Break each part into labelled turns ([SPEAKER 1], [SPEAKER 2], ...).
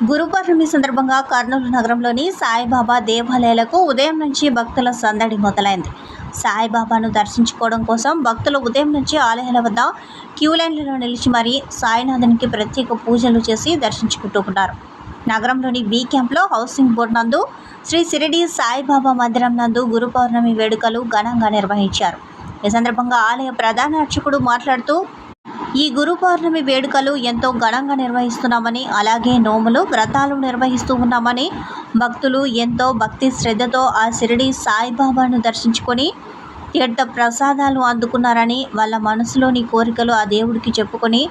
[SPEAKER 1] గురు పౌర్ణమి సందర్భంగా కర్నూలు నగరంలోని సాయిబాబా దేవాలయాలకు ఉదయం నుంచి భక్తుల సందడి మొదలైంది. సాయిబాబాను దర్శించుకోవడం కోసం భక్తులు ఉదయం నుంచి ఆలయాల వద్ద క్యూ లైన్లలో నిలిచి మరీ సాయినాథునికి ప్రత్యేక పూజలు చేసి దర్శించుకుంటున్నారు. నగరంలోని బి క్యాంప్లో హౌసింగ్ బోర్డు నందు శ్రీ షిరిడి సాయిబాబా మందిరం నందు గురు పౌర్ణమి వేడుకలు ఘనంగా నిర్వహించారు. ఈ సందర్భంగా ఆలయ ప్రధాన అర్చకుడు మాట్లాడుతూ, ఈ గురు పౌర్ణమి వేడుకలు ఎంతో ఘనంగా నిర్వహిస్తున్నామని, అలాగే నోములు వ్రతాలు నిర్వహిస్తూ ఉన్నామని, భక్తులు ఎంతో భక్తి శ్రద్ధతో ఆ షిరిడి సాయిబాబాను దర్శించుకొని తీర్థ ప్రసాదాలు అందుకున్నారని, వాళ్ళ మనసులోని కోరికలు ఆ దేవుడికి చెప్పుకొని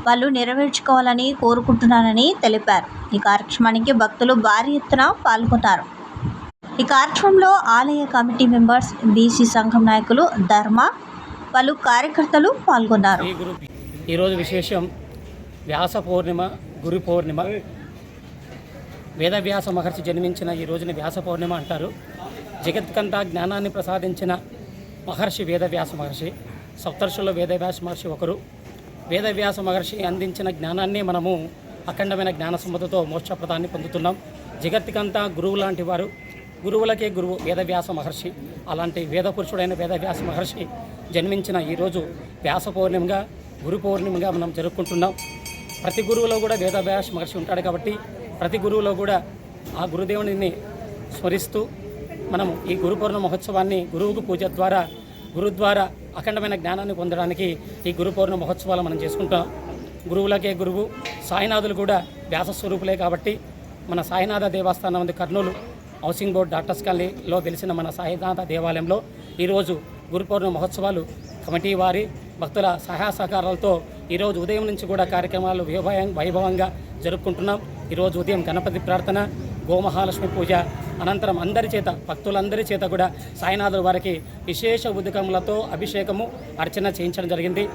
[SPEAKER 1] వాళ్ళు నెరవేర్చుకోవాలని కోరుకుంటున్నారని తెలిపారు. ఈ కార్యక్రమానికి భక్తులు భారీ ఎత్తున పాల్గొన్నారు. ఈ కార్యక్రమంలో ఆలయ కమిటీ మెంబర్స్, బీసీ సంఘం నాయకులు, ధర్మ, పలు కార్యకర్తలు పాల్గొన్నారు.
[SPEAKER 2] ఈరోజు విశేషం వ్యాస పౌర్ణిమ, గురు పౌర్ణిమ. వేదవ్యాస మహర్షి జన్మించిన ఈ రోజుని వ్యాస పౌర్ణిమ అంటారు. జగత్కంతా జ్ఞానాన్ని ప్రసాదించిన మహర్షి వేదవ్యాస మహర్షి. సప్తర్షుల్లో వేదవ్యాస మహర్షి ఒకరు. వేదవ్యాస మహర్షి అందించిన జ్ఞానాన్ని మనము అఖండమైన జ్ఞాన సంపదతో మోక్షప్రదాన్ని పొందుతున్నాం. జగత్కంతా గురువు లాంటి వారు, గురువులకే గురువు వేదవ్యాస మహర్షి. అలాంటి వేద పురుషుడైన వేదవ్యాస మహర్షి జన్మించిన ఈరోజు వ్యాస పౌర్ణిమగా, గురు పౌర్ణిమగా మనం జరుపుకుంటున్నాం. ప్రతి గురువులో కూడా వేదవ్యాస మహర్షి ఉంటాడు కాబట్టి ప్రతి గురువులో కూడా ఆ గురుదేవుని స్మరిస్తూ మనము ఈ గురు పౌర్ణమి మహోత్సవాన్ని గురువుకు పూజ ద్వారా, గురు ద్వారా అఖండమైన జ్ఞానాన్ని పొందడానికి ఈ గురు పౌర్ణమి మహోత్సవాలు మనం చేసుకుంటాం. గురువులకే గురువు సాయినాథులు కూడా వ్యాస స్వరూపులే కాబట్టి మన సాయినాథ దేవస్థానం ఉంది కర్నూలు హౌసింగ్ బోర్డు డాక్టర్స్ కాలనీలో తెలిసిన మన సాయినాథ దేవాలయంలో ఈరోజు గురు పౌర్ణమి మహోత్సవాలు కమిటీ వారి భక్తుల సహాయ సహకారాలతో ఈరోజు ఉదయం నుంచి కూడా కార్యక్రమాలు వైభవంగా జరుపుకుంటున్నాం. ఈరోజు ఉదయం గణపతి ప్రార్థన, గోమహాలక్ష్మి పూజ, అనంతరం అందరి చేత, భక్తులందరి చేత కూడా సాయినాథుల వారికి విశేష ఉదకములతో అభిషేకము, అర్చన చేయించడం జరిగింది.